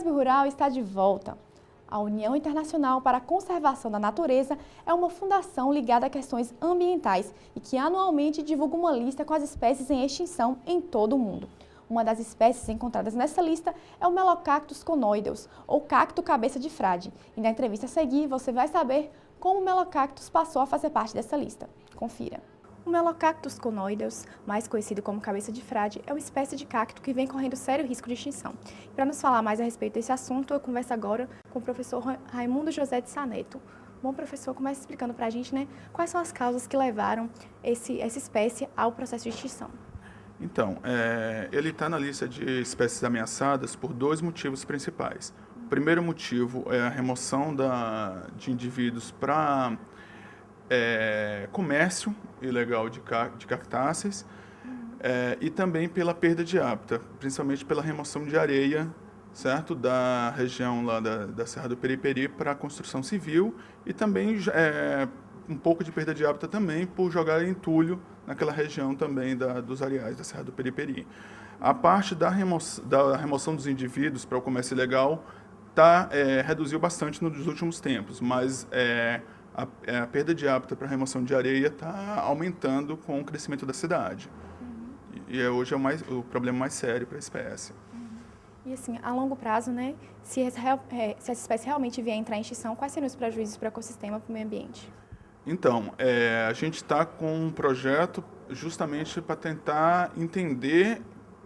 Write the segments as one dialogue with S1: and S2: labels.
S1: UESB Rural está de volta. A União Internacional para a Conservação da Natureza é uma fundação ligada a questões ambientais e que anualmente divulga uma lista com as espécies em extinção em todo o mundo. Uma das espécies encontradas nessa lista é o Melocactus conoideus, ou cacto cabeça de frade. E na entrevista a seguir você vai saber como o Melocactus passou a fazer parte dessa lista. Confira. O Melocactus conoideus, mais conhecido como cabeça de frade, é uma espécie de cacto que vem correndo sério risco de extinção. Para nos falar mais a respeito desse assunto, eu converso agora com o professor Raimundo José de Saneto. Bom, professor, começa explicando para a gente, quais são as causas que levaram essa espécie ao processo de extinção.
S2: Então, ele está na lista de espécies ameaçadas por dois motivos principais. O primeiro motivo é a remoção de indivíduos para comércio ilegal de cactáceas e também pela perda de hábitat, principalmente pela remoção de areia, certo, da região lá da Serra do Periperi para a construção civil e também um pouco de perda de hábitat também por jogar entulho naquela região também dos areais da Serra do Periperi. A parte da remoção dos indivíduos para o comércio ilegal reduziu bastante nos últimos tempos, mas a perda de hábitat para remoção de areia está aumentando com o crescimento da cidade. E hoje é o problema mais sério para a espécie.
S1: E assim, a longo prazo, se essa espécie realmente vier a entrar em extinção, quais seriam os prejuízos para o ecossistema e para o meio ambiente?
S2: Então, a gente está com um projeto justamente para tentar entender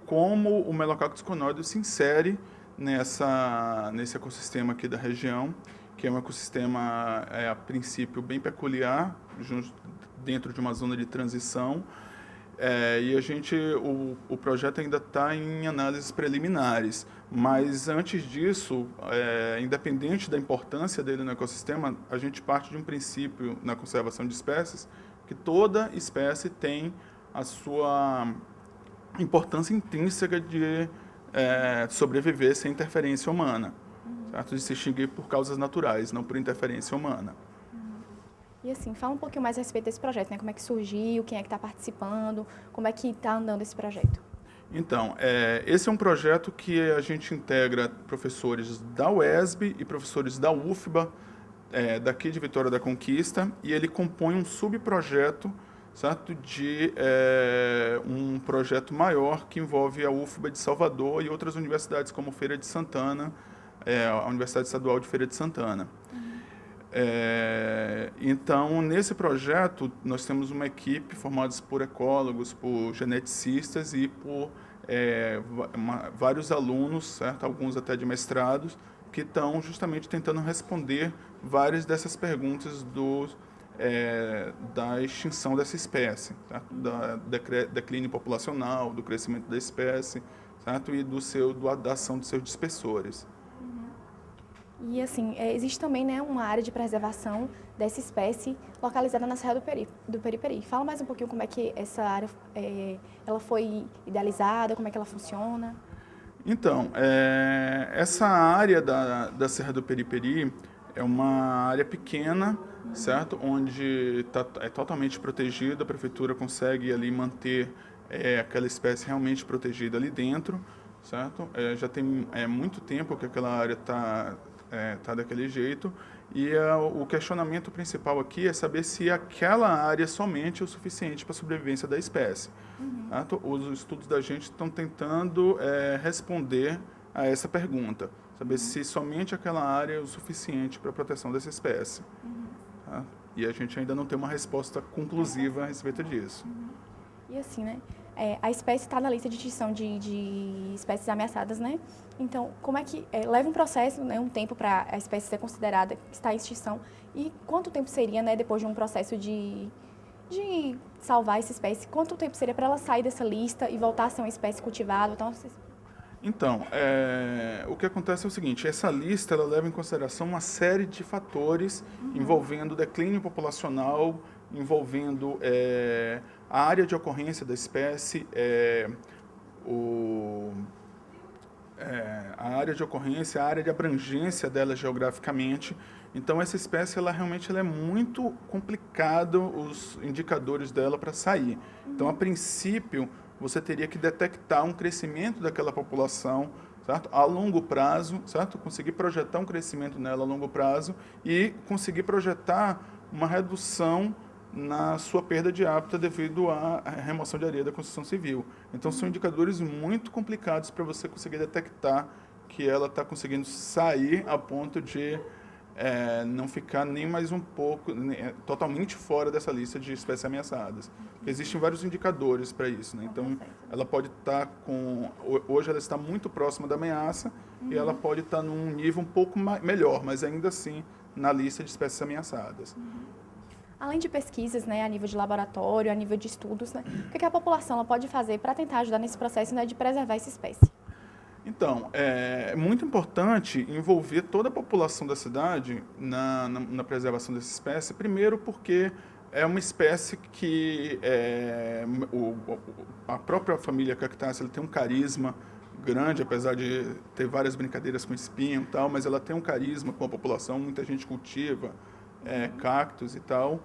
S2: como o Melocactus conoideus se insere nesse ecossistema aqui da região, que é um ecossistema, a princípio, bem peculiar, dentro de uma zona de transição. E o projeto ainda está em análises preliminares, mas antes disso, independente da importância dele no ecossistema, a gente parte de um princípio na conservação de espécies, que toda espécie tem a sua importância intrínseca de sobreviver sem interferência humana. Certo? De se extinguir por causas naturais, não por interferência humana.
S1: E assim, fala um pouquinho mais a respeito desse projeto, como é que surgiu, quem é que está participando, como é que está andando esse projeto?
S2: Então, esse é um projeto que a gente integra professores da UESB e professores da UFBA, daqui de Vitória da Conquista, e ele compõe um subprojeto, certo, de um projeto maior que envolve a UFBA de Salvador e outras universidades como Feira de Santana, a Universidade Estadual de Feira de Santana. Então, nesse projeto, nós temos uma equipe formada por ecólogos, por geneticistas e por vários alunos, certo? Alguns até de mestrados, que estão justamente tentando responder várias dessas perguntas da extinção dessa espécie, certo? Da declínio populacional, do crescimento da espécie, certo? E da ação dos seus dispersores.
S1: E assim, existe também uma área de preservação dessa espécie localizada na Serra do Periperi. Fala mais um pouquinho como é que essa área ela foi idealizada, como é que ela funciona.
S2: Então, essa área da Serra do Periperi é uma área pequena, certo? Onde é totalmente protegida, a prefeitura consegue ali manter aquela espécie realmente protegida ali dentro, certo? Já tem muito tempo que aquela área está daquele jeito, e o questionamento principal aqui é saber se aquela área somente é o suficiente para a sobrevivência da espécie. Certo? Os estudos da gente estão tentando responder a essa pergunta, saber se somente aquela área é o suficiente para a proteção dessa espécie. Tá? E a gente ainda não tem uma resposta conclusiva a respeito disso.
S1: E assim, a espécie está na lista de extinção de espécies ameaçadas, Então, como é que leva um processo, um tempo para a espécie ser considerada que está em extinção? E quanto tempo seria, depois de um processo de salvar essa espécie, quanto tempo seria para ela sair dessa lista e voltar a ser uma espécie cultivada?
S2: Então, o que acontece é o seguinte, essa lista ela leva em consideração uma série de fatores envolvendo declínio populacional, envolvendo a área de ocorrência da espécie, a área de ocorrência, a área de abrangência dela geograficamente. Então, essa espécie, realmente é muito complicado os indicadores dela para sair. Então, a princípio, você teria que detectar um crescimento daquela população, certo? A longo prazo, certo? Conseguir projetar um crescimento nela a longo prazo e conseguir projetar uma redução na sua perda de hábitat devido à remoção de areia da construção civil. Então, são indicadores muito complicados para você conseguir detectar que ela está conseguindo sair a ponto de não ficar nem mais um pouco, totalmente fora dessa lista de espécies ameaçadas. Existem vários indicadores para isso, né? Então, ela pode estar hoje ela está muito próxima da ameaça e ela pode estar num nível um pouco melhor, mas ainda assim na lista de espécies ameaçadas.
S1: Além de pesquisas, né, a nível de laboratório, a nível de estudos, né, o que a população ela pode fazer para tentar ajudar nesse processo, né, de preservar essa espécie?
S2: Então, é muito importante envolver toda a população da cidade na preservação dessa espécie, primeiro porque é uma espécie que a própria família cactácea ela tem um carisma grande, apesar de ter várias brincadeiras com espinho e tal, mas ela tem um carisma com a população, muita gente cultiva cactos e tal.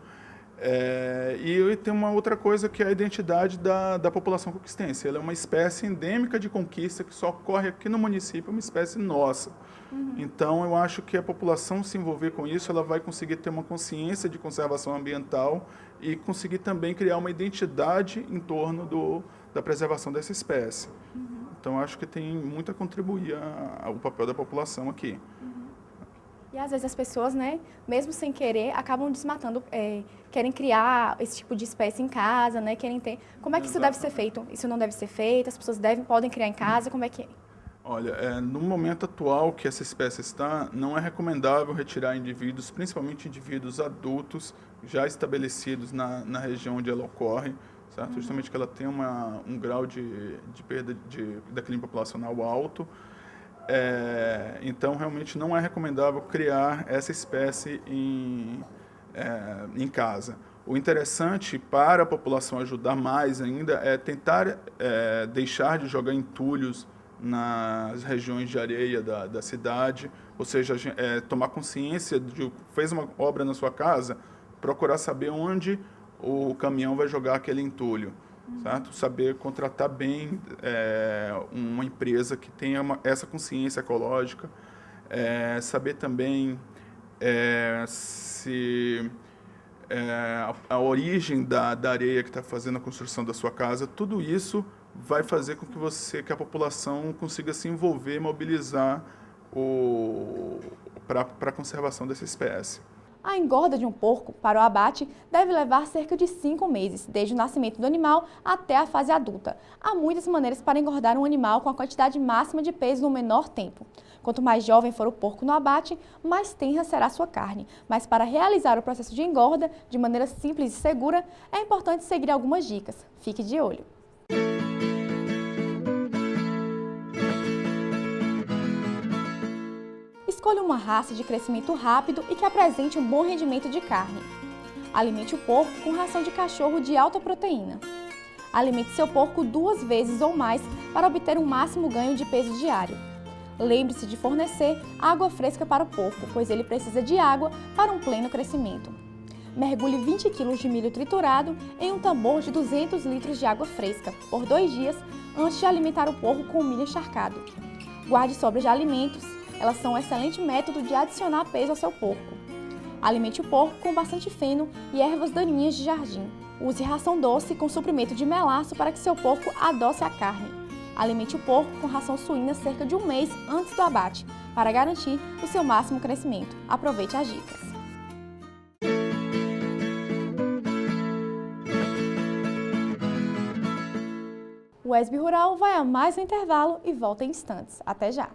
S2: E tem uma outra coisa que é a identidade da população conquistense. Ela é uma espécie endêmica de Conquista que só ocorre aqui no município, é uma espécie nossa. Então, eu acho que a população se envolver com isso, ela vai conseguir ter uma consciência de conservação ambiental e conseguir também criar uma identidade em torno da preservação dessa espécie. Então, eu acho que tem muito a contribuir ao papel da população aqui.
S1: E às vezes as pessoas, né, mesmo sem querer, acabam desmatando, querem criar esse tipo de espécie em casa, né, querem ter. Como é que isso deve ser feito? Isso não deve ser feito? As pessoas podem criar em casa? Como é que é?
S2: Olha, no momento atual que essa espécie está, não é recomendável retirar indivíduos, principalmente indivíduos adultos, já estabelecidos na região onde ela ocorre, certo? Justamente que ela tem um grau de perda da clima populacional alto. Então, realmente não é recomendável criar essa espécie em casa. O interessante para a população ajudar mais ainda é tentar deixar de jogar entulhos nas regiões de areia da cidade, ou seja, tomar consciência de fez uma obra na sua casa, procurar saber onde o caminhão vai jogar aquele entulho. Certo? Saber contratar bem uma empresa que tenha essa consciência ecológica, saber também se a origem da areia que está fazendo a construção da sua casa, tudo isso vai fazer com que a população consiga se envolver e mobilizar para a conservação dessa espécie.
S1: A engorda de um porco para o abate deve levar cerca de 5 meses, desde o nascimento do animal até a fase adulta. Há muitas maneiras para engordar um animal com a quantidade máxima de peso no menor tempo. Quanto mais jovem for o porco no abate, mais tenra será sua carne. Mas para realizar o processo de engorda de maneira simples e segura, é importante seguir algumas dicas. Fique de olho! Escolha uma raça de crescimento rápido e que apresente um bom rendimento de carne. Alimente o porco com ração de cachorro de alta proteína. Alimente seu porco 2 vezes ou mais para obter um máximo ganho de peso diário. Lembre-se de fornecer água fresca para o porco, pois ele precisa de água para um pleno crescimento. Mergulhe 20 kg de milho triturado em um tambor de 200 litros de água fresca por 2 dias antes de alimentar o porco com o milho encharcado. Guarde sobras de alimentos. Elas são um excelente método de adicionar peso ao seu porco. Alimente o porco com bastante feno e ervas daninhas de jardim. Use ração doce com suprimento de melaço para que seu porco adoce a carne. Alimente o porco com ração suína cerca de 1 mês antes do abate, para garantir o seu máximo crescimento. Aproveite as dicas. O ESB Rural vai a mais um intervalo e volta em instantes. Até já!